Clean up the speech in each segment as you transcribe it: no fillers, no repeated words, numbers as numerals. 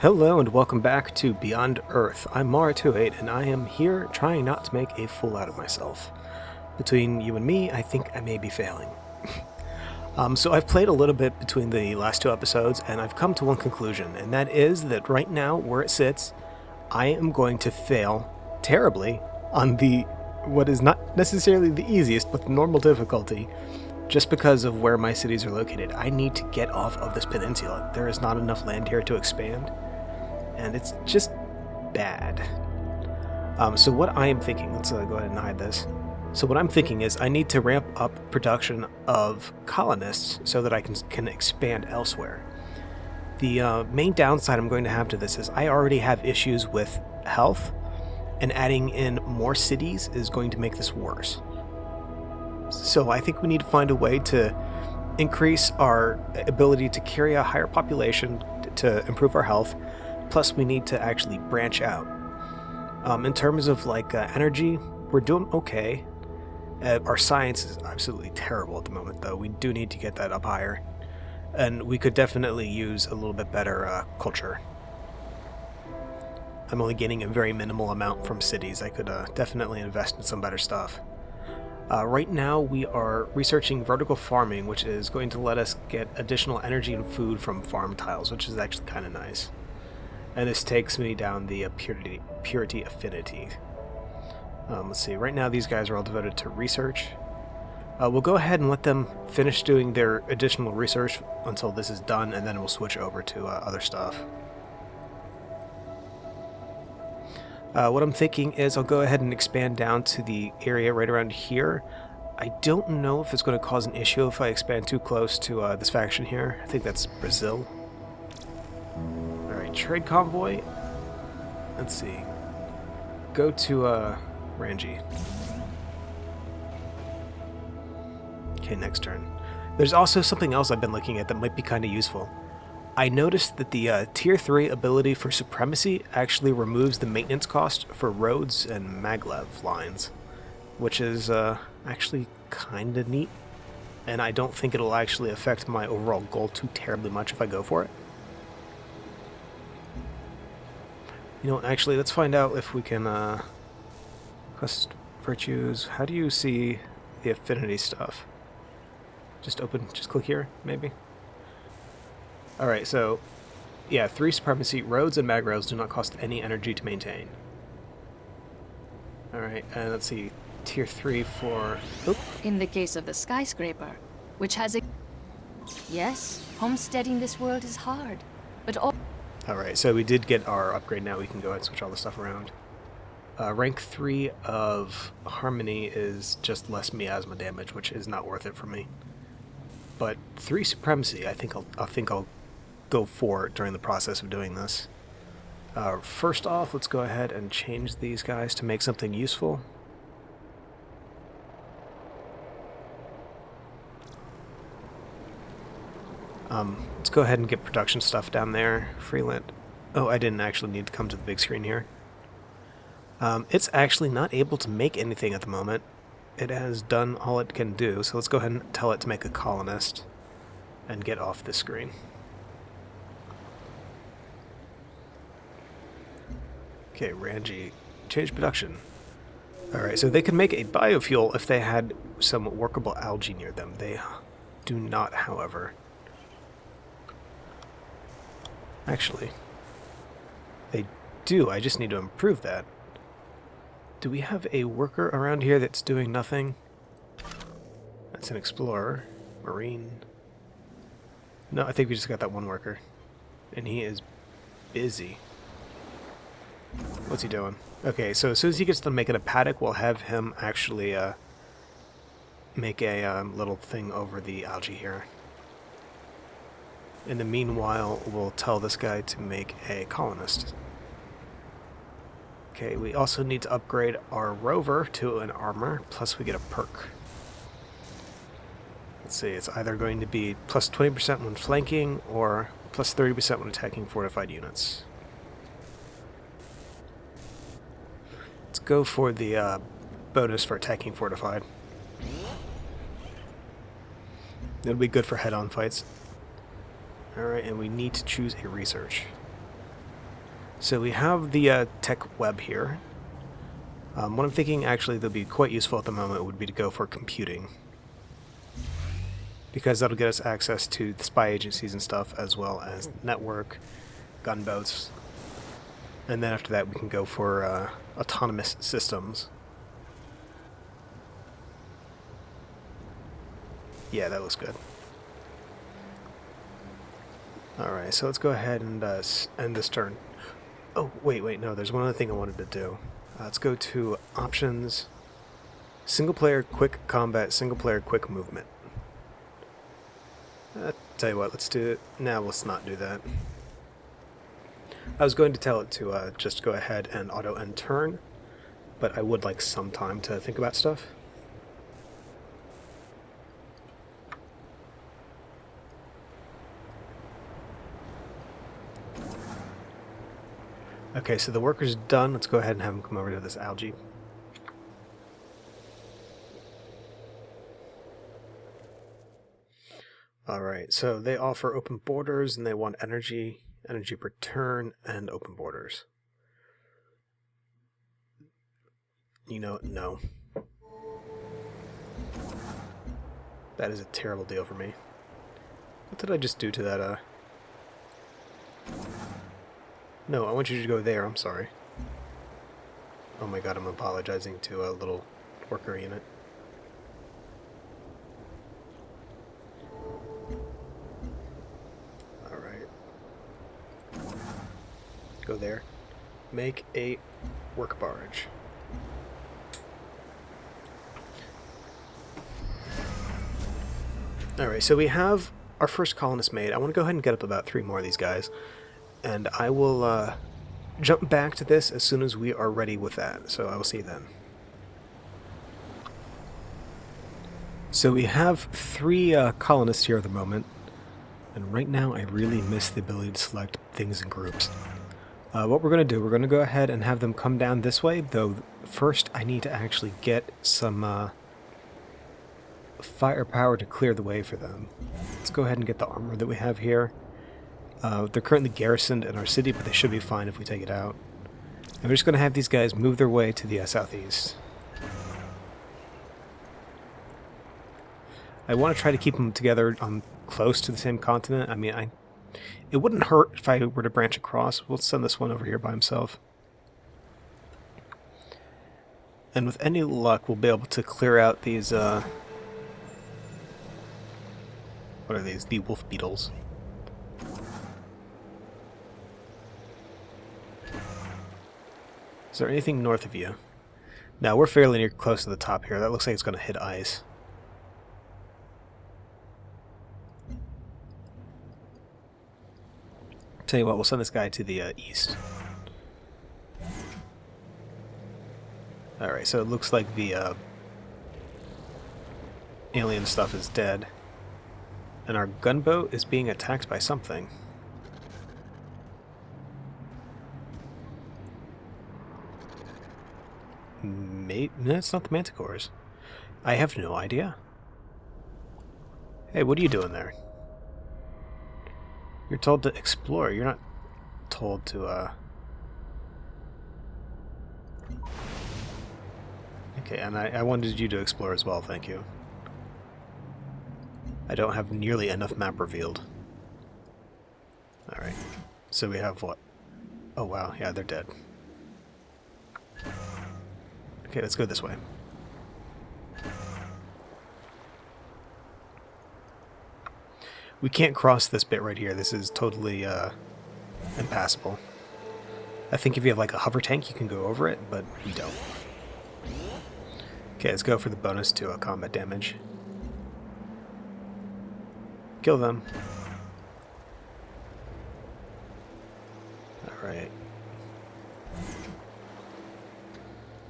Hello and welcome back to Beyond Earth. I'm Mara28 and I am here trying not to make a fool out of myself. Between you and me, I think I may be failing. So I've played a little bit between the last two episodes and I've come to one conclusion, and that is that right now, where it sits, I am going to fail terribly on what is not necessarily the easiest, but the normal difficulty, just because of where my cities are located. I need to get off of this peninsula. There is not enough land here to expand, and it's just bad. So what I am thinking, let's go ahead and hide this. So what I'm thinking is I need to ramp up production of colonists so that I can expand elsewhere. The main downside I'm going to have to this is I already have issues with health, and adding in more cities is going to make this worse. So I think we need to find a way to increase our ability to carry a higher population to improve our health. Plus, we need to actually branch out. In terms of energy, we're doing okay. Our science is absolutely terrible at the moment, though. We do need to get that up higher. And we could definitely use a little bit better culture. I'm only getting a very minimal amount from cities. I could definitely invest in some better stuff. Right now, we are researching vertical farming, which is going to let us get additional energy and food from farm tiles, which is actually kind of nice. And this takes me down the purity affinity. Let's see, right now these guys are all devoted to research. We'll go ahead and let them finish doing their additional research until this is done, and then we'll switch over to other stuff. What I'm thinking is I'll go ahead and expand down to the area right around here. I don't know if it's going to cause an issue if I expand too close to this faction here. I think that's Brazil. Alright, trade convoy. Let's see. Go to Ranji. Okay, next turn. There's also something else I've been looking at that might be kind of useful. I noticed that the Tier 3 ability for Supremacy actually removes the maintenance cost for roads and maglev lines, which is actually kind of neat, and I don't think it'll actually affect my overall goal too terribly much if I go for it. You know, actually, let's find out if we can quest virtues. How do you see the affinity stuff? Just click here, maybe? Alright, so, yeah, 3 supremacy. Roads and mag rails do not cost any energy to maintain. Alright, and let's see, tier 3 for... Oop. In the case of the skyscraper, which has a... Yes, homesteading this world is hard, but all... Alright, so we did get our upgrade. Now we can go ahead and switch all this stuff around. Rank 3 of Harmony is just less miasma damage, which is not worth it for me. But 3 supremacy, I think I'll go for it during the process of doing this. First off, let's go ahead and change these guys to make something useful. Let's go ahead and get production stuff down there. Freeland. Oh, I didn't actually need to come to the big screen here. It's actually not able to make anything at the moment. It has done all it can do, so let's go ahead and tell it to make a colonist and get off this screen. Okay, Ranji, change production. Alright, so they can make a biofuel if they had some workable algae near them. They do not, however. Actually, they do. I just need to improve that. Do we have a worker around here that's doing nothing? That's an explorer. Marine. No, I think we just got that one worker. And he is busy. What's he doing? Okay, so as soon as he gets done making a paddock, we'll have him actually make a little thing over the algae here. In the meanwhile, we'll tell this guy to make a colonist. Okay, we also need to upgrade our rover to an armor, plus we get a perk. Let's see, it's either going to be plus 20% when flanking, or plus 30% when attacking fortified units. Let's go for the bonus for attacking fortified. It'll be good for head-on fights. Alright, and we need to choose a research. So we have the tech web here. What I'm thinking actually that would be quite useful at the moment would be to go for computing. Because that'll get us access to the spy agencies and stuff, as well as network, gunboats. And then after that we can go for autonomous systems. Yeah, that looks good. Alright, so let's go ahead and end this turn. Oh, wait, no, there's one other thing I wanted to do. Let's go to options, single player quick combat, single player quick movement. Tell you what, let's do it. Now let's not do that. I was going to tell it to just go ahead and auto end turn, but I would like some time to think about stuff. Okay, so the worker's done. Let's go ahead and have him come over to this algae. Alright, so they offer open borders and they want energy per turn, and open borders. You know, no. That is a terrible deal for me. What did I just do to that, No, I want you to go there, I'm sorry. Oh my god, I'm apologizing to a little worker unit. Alright. Go there. Make a work barge. Alright, so we have our first colonist made. I want to go ahead and get up about 3 more of these guys. And I will jump back to this as soon as we are ready with that. So I will see you then. So we have 3 colonists here at the moment. And right now I really miss the ability to select things in groups. What we're going to do, we're going to go ahead and have them come down this way. Though first I need to actually get some firepower to clear the way for them. Let's go ahead and get the armor that we have here. They're currently garrisoned in our city, but they should be fine if we take it out. And we're just going to have these guys move their way to the southeast. I want to try to keep them together close to the same continent. I mean, it wouldn't hurt if I were to branch across. We'll send this one over here by himself. And with any luck, we'll be able to clear out these, what are these? The wolf beetles. Is there anything north of you? No, we're fairly near close to the top here. That looks like it's going to hit ice. Tell you what, we'll send this guy to the east. Alright, so it looks like the alien stuff is dead. And our gunboat is being attacked by something. No, it's not the manticores. I have no idea. Hey, what are you doing there? You're told to explore. You're not told to, Okay, and I wanted you to explore as well, thank you. I don't have nearly enough map revealed. Alright. So we have what? Oh wow, yeah, they're dead. Okay, let's go this way. We can't cross this bit right here. This is totally impassable. I think if you have like a hover tank, you can go over it, but we don't. Okay, let's go for the bonus to combat damage. Kill them. Alright.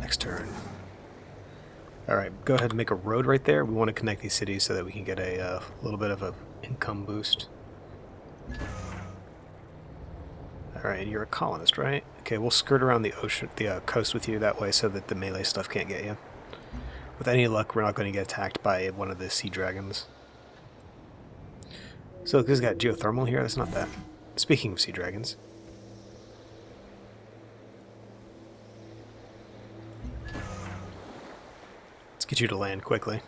Next turn. Alright, go ahead and make a road right there. We want to connect these cities so that we can get a little bit of a income boost. Alright, you're a colonist, right? Okay, we'll skirt around the ocean, the coast with you that way so that the melee stuff can't get you. With any luck, we're not going to get attacked by one of the sea dragons. So this has got geothermal here. That's not that. Speaking of sea dragons. get you to land quickly.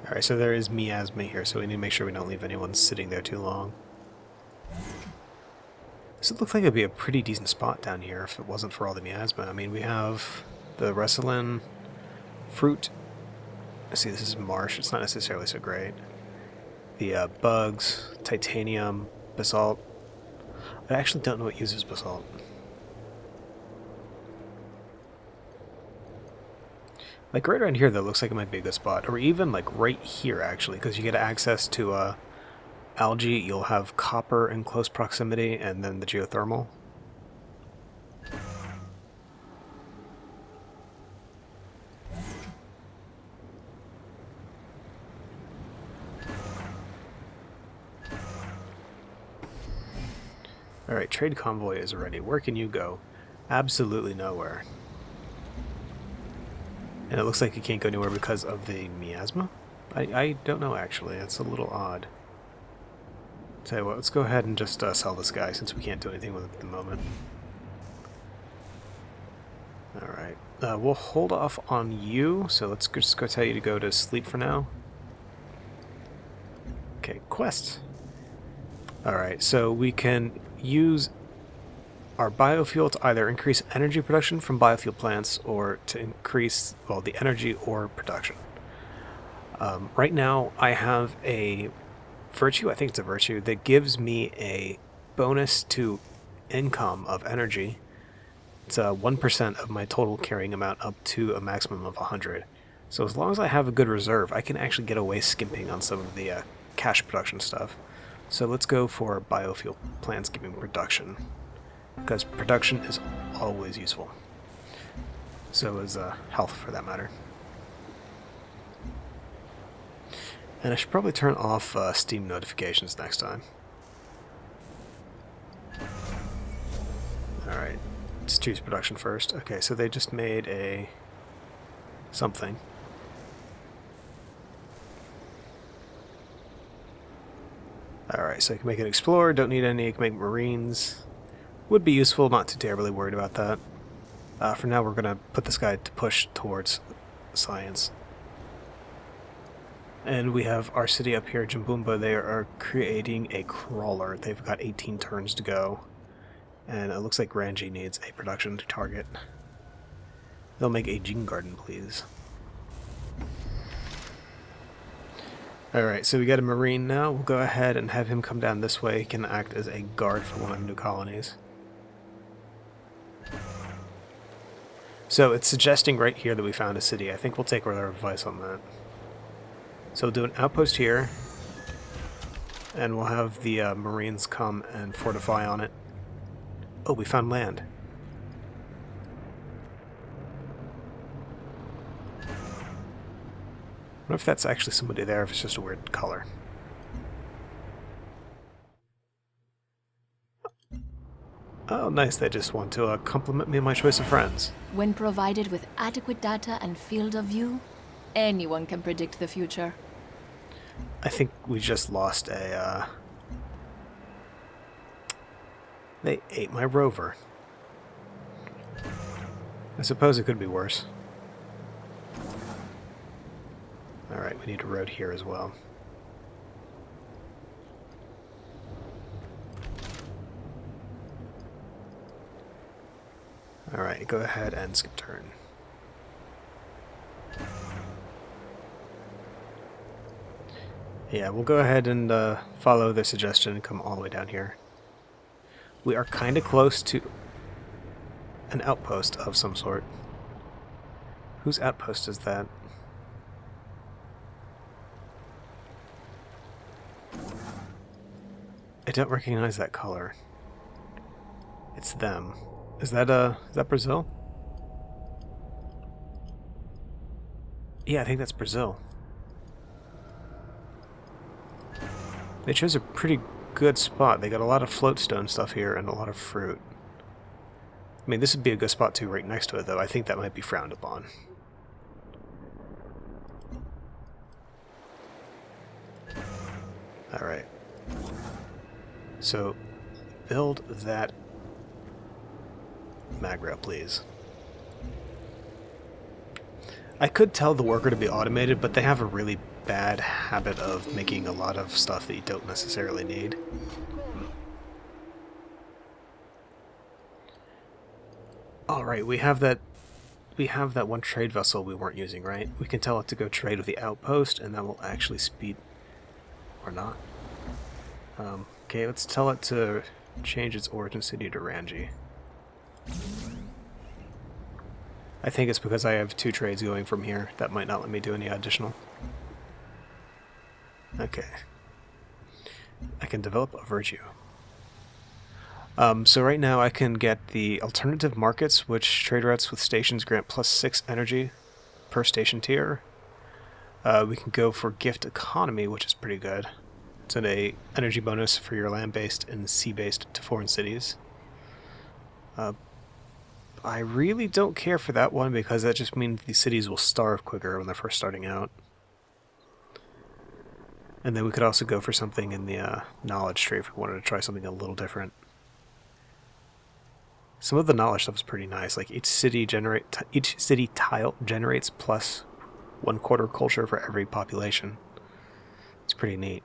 Alright, so there is miasma here, so we need to make sure we don't leave anyone sitting there too long. This would look like it would be a pretty decent spot down here if it wasn't for all the miasma. I mean, we have the Wrestling fruit. See, this is marsh. It's not necessarily so great. The bugs, titanium, basalt. I actually don't know what uses basalt. Like right around here, though, looks like it might be a good spot. Or even like right here, actually, because you get access to algae. You'll have copper in close proximity, and then the geothermal. Alright, trade convoy is ready. Where can you go? Absolutely nowhere. And it looks like you can't go anywhere because of the miasma? I don't know, actually. That's a little odd. Tell you what, let's go ahead and just sell this guy since we can't do anything with it at the moment. Alright. We'll hold off on you, so let's just go tell you to go to sleep for now. Okay, quest. Alright, so we can use our biofuel to either increase energy production from biofuel plants or to increase, well, the energy or production. Right now, I have a virtue, I think it's a virtue, that gives me a bonus to income of energy. It's 1% of my total carrying amount up to a maximum of 100. So as long as I have a good reserve, I can actually get away skimping on some of the cash production stuff. So let's go for biofuel plants giving production, because production is always useful. So is health, for that matter. And I should probably turn off Steam notifications next time. Alright, let's choose production first. Okay, so they just made a something. Alright, so I can make an explorer, don't need any, I can make marines. Would be useful, not too terribly worried about that. For now, we're going to put this guy to push towards science. And we have our city up here, Jambumba. They are creating a crawler. They've got 18 turns to go. And it looks like Ranji needs a production target. They'll make a gene garden, please. Alright, so we got a marine now. We'll go ahead and have him come down this way. He can act as a guard for one of the new colonies. So it's suggesting right here that we found a city. I think we'll take their advice on that. So we'll do an outpost here, and we'll have the Marines come and fortify on it. Oh, we found land. I wonder if that's actually somebody there, if it's just a weird color. Oh, nice. They just want to compliment me on my choice of friends. When provided with adequate data and field of view, anyone can predict the future. I think we just lost a, They ate my rover. I suppose it could be worse. Alright, we need a road here as well. Alright, go ahead and skip turn. Yeah, we'll go ahead and follow the suggestion and come all the way down here. We are kind of close to an outpost of some sort. Whose outpost is that? I don't recognize that color. It's them. Is that Brazil? Yeah, I think that's Brazil. They chose a pretty good spot. They got a lot of floatstone stuff here and a lot of fruit. I mean, this would be a good spot too, right next to it, though. I think that might be frowned upon. Alright. So, build that mag rail, please. I could tell the worker to be automated, but they have a really bad habit of making a lot of stuff that you don't necessarily need. Alright, we have that one trade vessel we weren't using, right? We can tell it to go trade with the outpost, and that will actually speed... or not. Okay, let's tell it to change its origin city to Ranji. I think it's because I have 2 trades going from here. That might not let me do any additional. Okay. I can develop a virtue. So right now I can get the alternative markets, which trade routes with stations grant +6 energy per station tier. We can go for gift economy, which is pretty good. It's an energy bonus for your land-based and sea-based to foreign cities. I really don't care for that one because that just means these cities will starve quicker when they're first starting out. And then we could also go for something in the knowledge tree if we wanted to try something a little different. Some of the knowledge stuff is pretty nice. Like each city tile generates +1/4 culture for every population. It's pretty neat.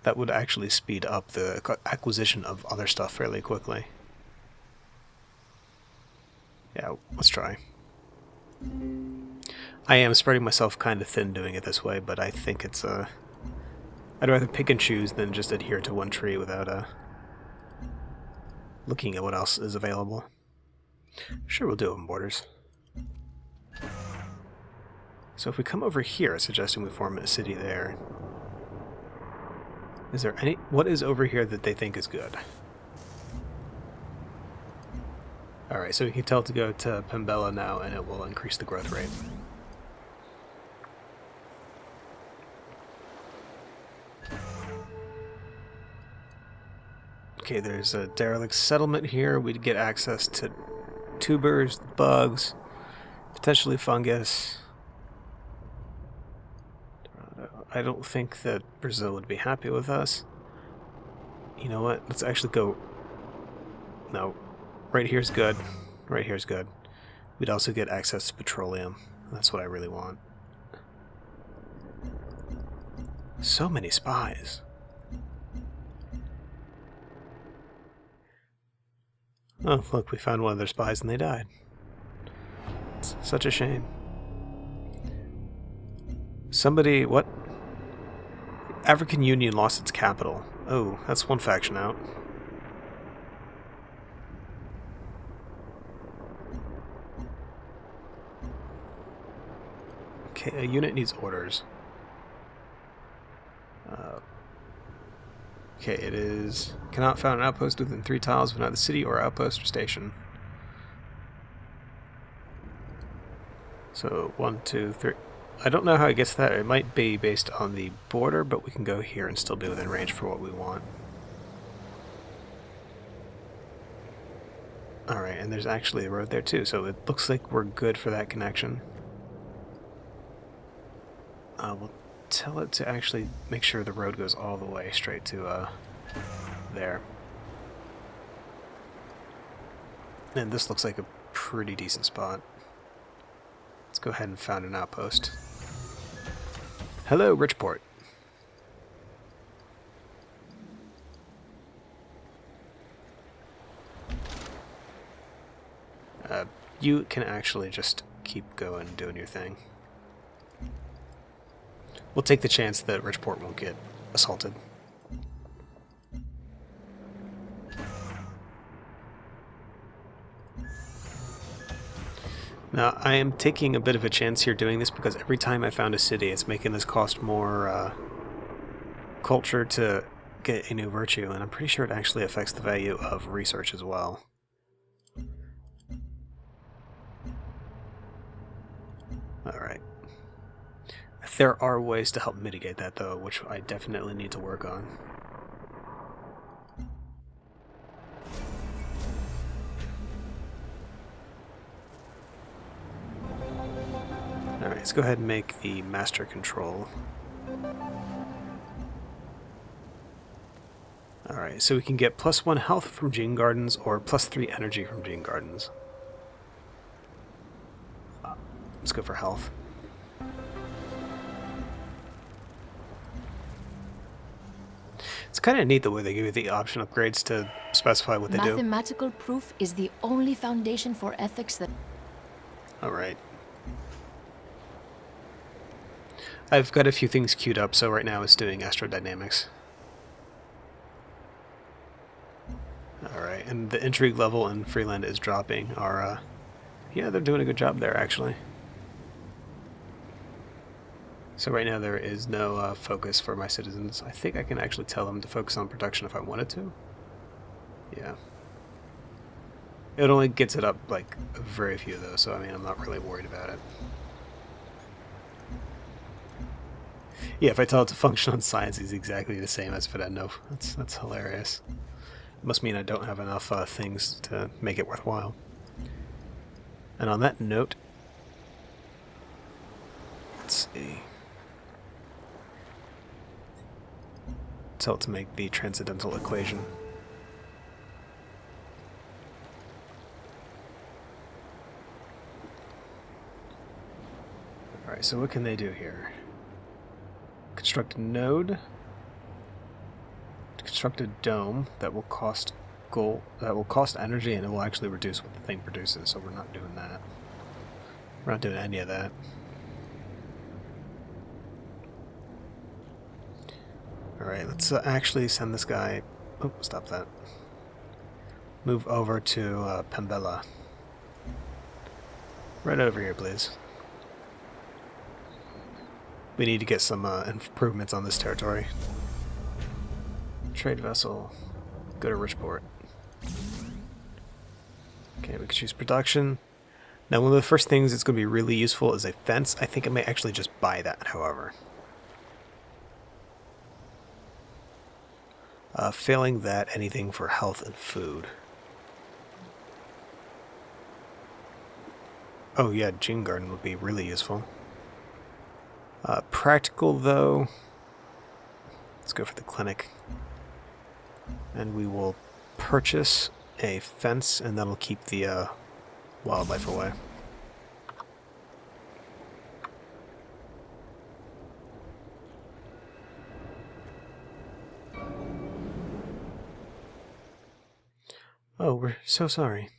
That would actually speed up the acquisition of other stuff fairly quickly. Yeah, let's try. I am spreading myself kind of thin doing it this way, but I think it's I'd rather pick and choose than just adhere to one tree without looking at what else is available. Sure, we'll do open borders. So if we come over here, suggesting we form a city there. Is there any... what is over here that they think is good? Alright, so we can tell it to go to Pembella now, and it will increase the growth rate. Okay, there's a derelict settlement here. We'd get access to tubers, bugs, potentially fungus. I don't think that Brazil would be happy with us. You know what? Let's actually go... no. Right here's good. Right here's good. We'd also get access to petroleum. That's what I really want. So many spies. Oh, look, we found one of their spies and they died. It's such a shame. Somebody... what? African Union lost its capital. Oh, that's one faction out. Okay, a unit needs orders. Okay, it is... cannot found an outpost within 3 tiles of another city or outpost or station. So, 1, 2, 3... I don't know how it gets that. It might be based on the border, but we can go here and still be within range for what we want. Alright, and there's actually a road there too, so it looks like we're good for that connection. We'll tell it to actually make sure the road goes all the way straight to there. And this looks like a pretty decent spot. Let's go ahead and found an outpost. Hello, Richport. You can actually just keep going and doing your thing. We'll take the chance that Richport won't get assaulted. Now, I am taking a bit of a chance here doing this because every time I found a city, it's making this cost more culture to get a new virtue, and I'm pretty sure it actually affects the value of research as well. Alright. There are ways to help mitigate that, though, which I definitely need to work on. Alright, let's go ahead and make the master control. Alright, so we can get +1 health from Gene Gardens or +3 energy from Gene Gardens. Let's go for health. It's kind of neat the way they give you the option upgrades to specify what they do. Mathematical proof is the only foundation for ethics that... Alright. I've got a few things queued up, so right now it's doing astrodynamics. Alright, and the intrigue level in Freeland is dropping. Yeah, they're doing a good job there, actually. So right now there is no focus for my citizens. I think I can actually tell them to focus on production if I wanted to. Yeah. It only gets it up, like, very few though, so I mean, I'm not really worried about it. Yeah, if I tell it to function on science, it's exactly the same as if it had no... That's hilarious. It must mean I don't have enough things to make it worthwhile. And on that note... Let's see... Tell it to make the transcendental equation. Alright, so what can they do here? Construct a node. Construct a dome that will cost gold, that will cost energy, and it will actually reduce what the thing produces, so we're not doing that. We're not doing any of that. Alright, let's actually send this guy... Oh, stop that. Move over to Pembella. Right over here, please. We need to get some improvements on this territory. Trade vessel. Go to Richport. Okay, we can choose production. Now, one of the first things that's going to be really useful is a fence. I think I may actually just buy that, however. Failing that, anything for health and food. Oh yeah, Gene Garden would be really useful. Practical though, let's go for the clinic. And we will purchase a fence, and that'll keep the wildlife away. Oh, we're so sorry.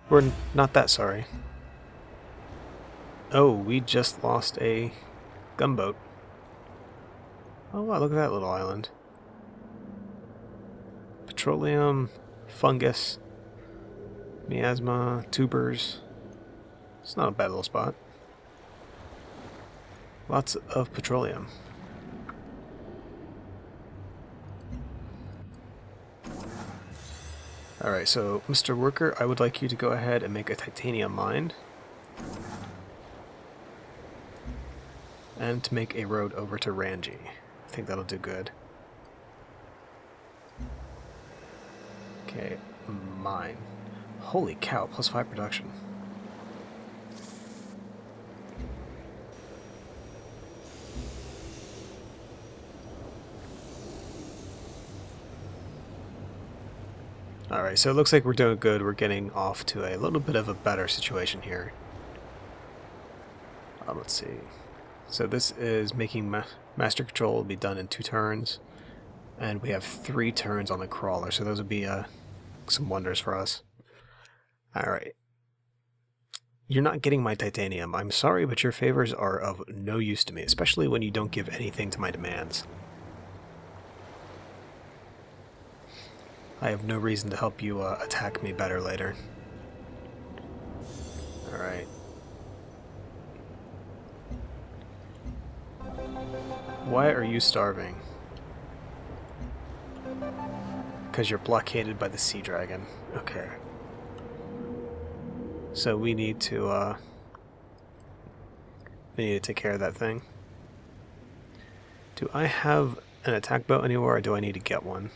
We're not that sorry. Oh, we just lost a gunboat. Oh wow, look at that little island. Petroleum, fungus, miasma, tubers. It's not a bad little spot. Lots of petroleum. Alright, so Mr. Worker, I would like you to go ahead and make a titanium mine. And to make a road over to Ranji. I think that'll do good. Okay, mine. Holy cow, +5 production. Alright, so it looks like we're doing good. We're getting off to a little bit of a better situation here. Let's see. So this is making Master Control will be done in 2 turns. And we have 3 turns on the crawler, so those would be some wonders for us. Alright. You're not getting my titanium. I'm sorry, but your favors are of no use to me, especially when you don't give anything to my demands. I have no reason to help you attack me better later. Alright. Why are you starving? Because you're blockaded by the sea dragon. Okay. So we need to take care of that thing. Do I have an attack boat anywhere, or do I need to get one?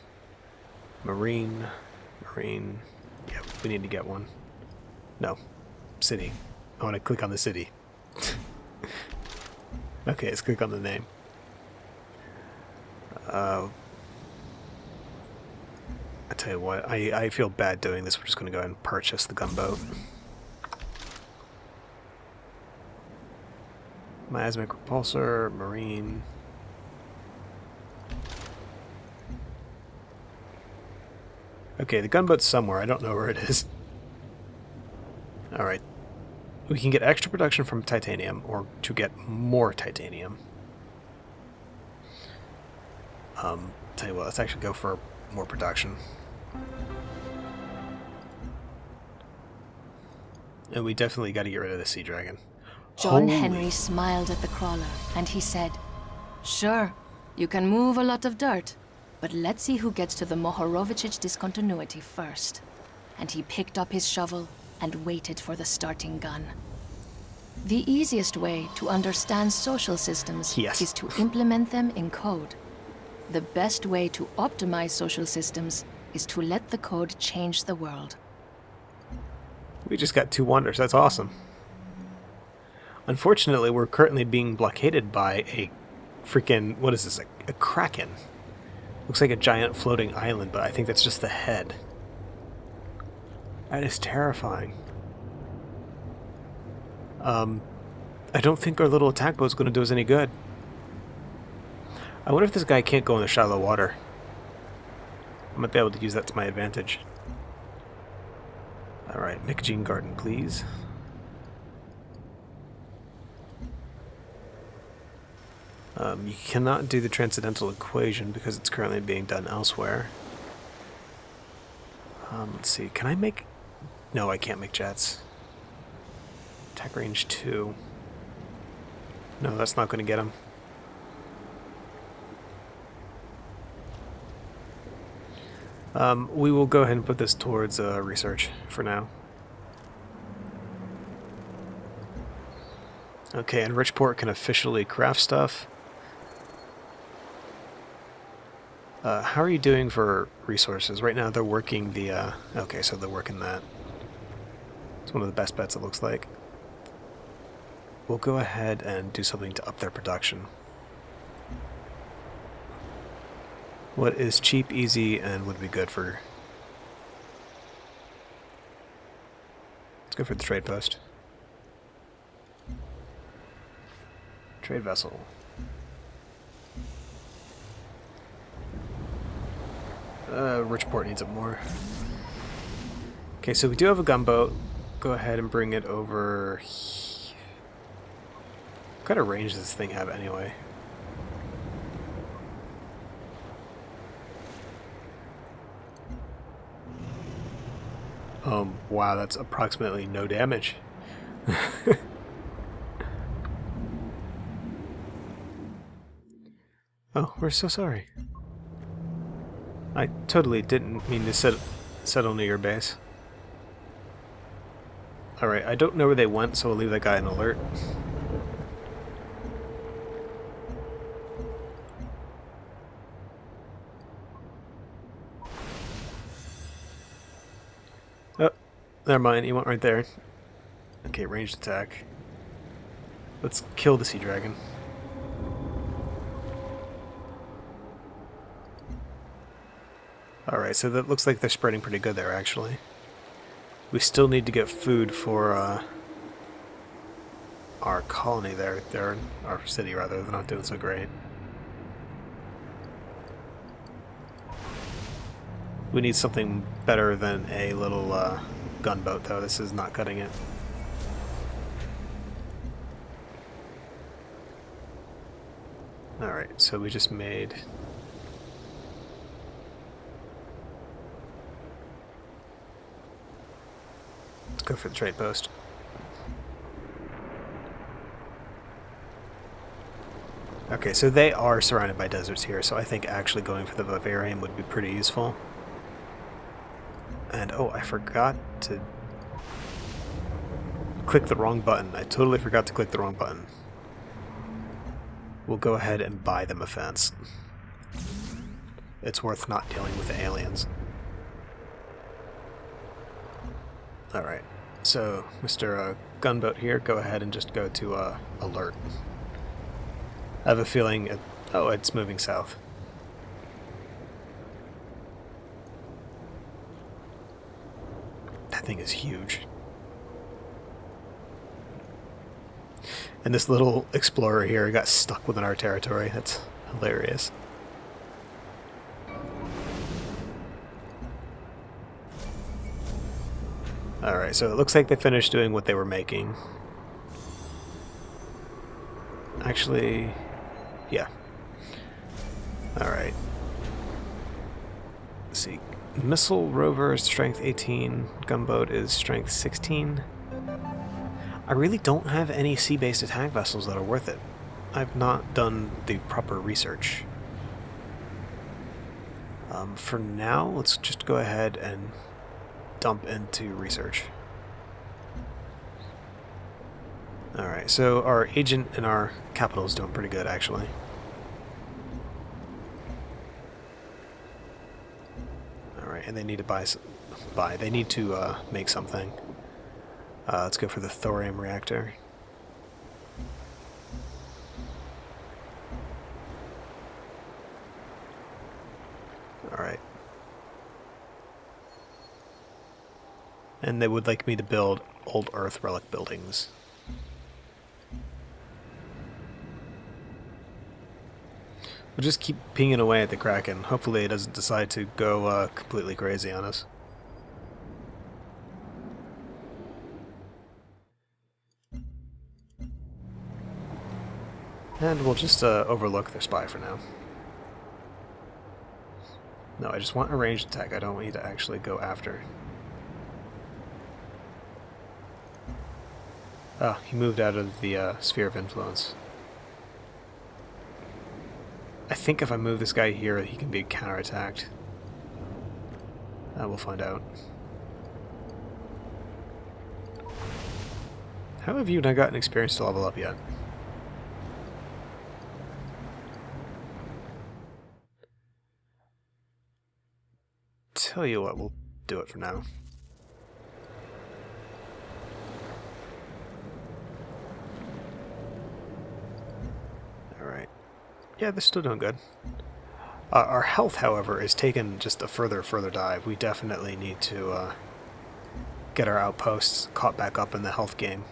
Marine. Yep, we need to get one. No. City. I want to click on the city. Okay, let's click on the name. I tell you what, I feel bad doing this. We're just going to go ahead and purchase the gunboat. Miasmic repulsor, marine. Okay, the gunboat's somewhere. I don't know where it is. Alright. We can get extra production from titanium, or to get more titanium. Tell you what, let's actually go for more production. And we definitely got to get rid of the Sea Dragon. John Holy. Henry smiled at the crawler, and he said, "Sure, you can move a lot of dirt, but let's see who gets to the Mohorovich's discontinuity first." And he picked up his shovel and waited for the starting gun. The easiest way to understand social systems Yes. is to implement them in code. The best way to optimize social systems is to let the code change the world. We just got 2 wonders. That's awesome. Unfortunately, we're currently being blockaded by a freaking... What is this? A kraken. Looks like a giant floating island, but I think that's just the head. That is terrifying. I don't think our little attack boat's going to do us any good. I wonder if this guy can't go in the shallow water. I might be able to use that to my advantage. Alright, Micogene Garden, please. You cannot do the transcendental equation because it's currently being done elsewhere. Let's see, can I make... No, I can't make jets. Attack range 2. No, that's not going to get him. We will go ahead and put this towards research for now. Okay, and Richport can officially craft stuff. How are you doing for resources? Right now they're working the... okay, so they're working that. It's one of the best bets, it looks like. We'll go ahead and do something to up their production. What is cheap, easy, and would be good for... Let's go for the trade post. Trade vessel. Richport needs it more. Okay, so we do have a gunboat. Go ahead and bring it over... What kind of range does this thing have anyway? Wow, that's approximately no damage. Oh, we're so sorry. I totally didn't mean to settle near your base. Alright, I don't know where they went, so we'll leave that guy in alert. Oh, never mind, he went right there. Okay, ranged attack. Let's kill the Sea Dragon. Alright, so that looks like they're spreading pretty good there, actually. We still need to get food for our colony there. Our city, rather. They're not doing so great. We need something better than a little gunboat, though. This is not cutting it. Alright, so we just made... Let's go for the trade post. Okay, so they are surrounded by deserts here, so I think actually going for the Vivarium would be pretty useful. And, oh, I forgot to click the wrong button. I totally forgot to click the wrong button. We'll go ahead and buy them a fence. It's worth not dealing with the aliens. Alright, so Mr. Gunboat here, go ahead and just go to alert. I have a feeling... oh, it's moving south. That thing is huge. And this little explorer here got stuck within our territory. That's hilarious. Alright, so it looks like they finished doing what they were making. Actually, yeah. Alright. Let's see. Missile rover is strength 18. Gunboat is strength 16. I really don't have any sea-based attack vessels that are worth it. I've not done the proper research. For now, let's just go ahead and dump into research. Alright, so our agent and our capital is doing pretty good, actually. Alright, and they need to they need to make something. Let's go for the thorium reactor. Alright. And they would like me to build old Earth relic buildings. We'll just keep pinging away at the Kraken. Hopefully it doesn't decide to go completely crazy on us. And we'll just overlook their spy for now. No, I just want a ranged attack. I don't want you to actually go after. Oh, he moved out of the sphere of influence. I think if I move this guy here, he can be counterattacked. We'll find out. How have you not gotten experience to level up yet? Tell you what, we'll do it for now. Alright. Yeah, they're still doing good. Our health, however, is taken just a further dive. We definitely need to get our outposts caught back up in the health game.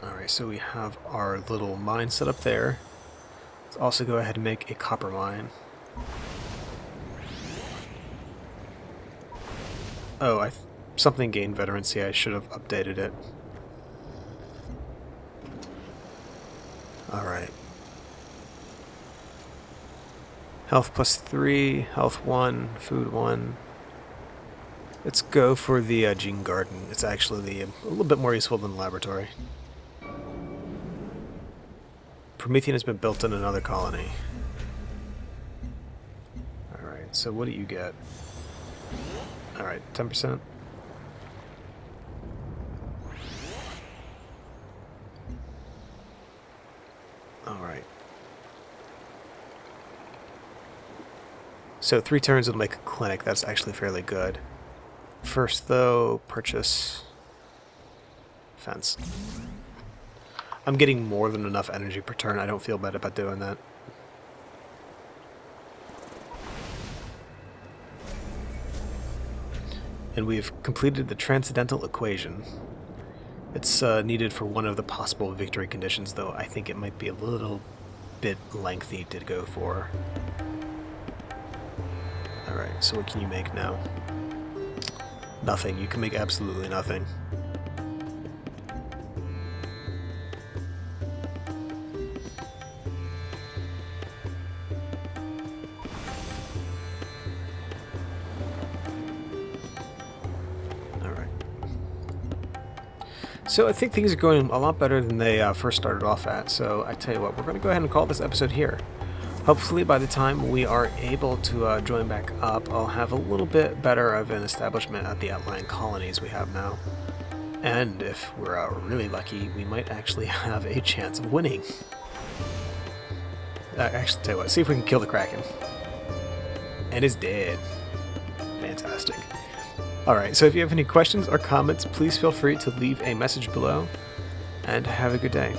Alright, so we have our little mine set up there. Let's also go ahead and make a copper mine. Oh, something gained veterancy. I should have updated it. Alright. Health plus 3, health 1, food 1. Let's go for the gene garden. It's actually a little bit more useful than the laboratory. Promethean has been built in another colony. Alright, so what do you get? Alright, 10%. Alright. So 3 turns will make a clinic. That's actually fairly good. First, though, purchase fence. I'm getting more than enough energy per turn. I don't feel bad about doing that. And we've completed the transcendental equation. It's needed for one of the possible victory conditions, though I think it might be a little bit lengthy to go for. Alright, so what can you make now? Nothing. You can make absolutely nothing. So I think things are going a lot better than they first started off at, so I tell you what, we're going to go ahead and call this episode here. Hopefully by the time we are able to join back up, I'll have a little bit better of an establishment at the outlying colonies we have now. And if we're really lucky, we might actually have a chance of winning. Actually, tell you what, see if we can kill the Kraken. And it's dead. Fantastic. Alright, so if you have any questions or comments, please feel free to leave a message below, and have a good day.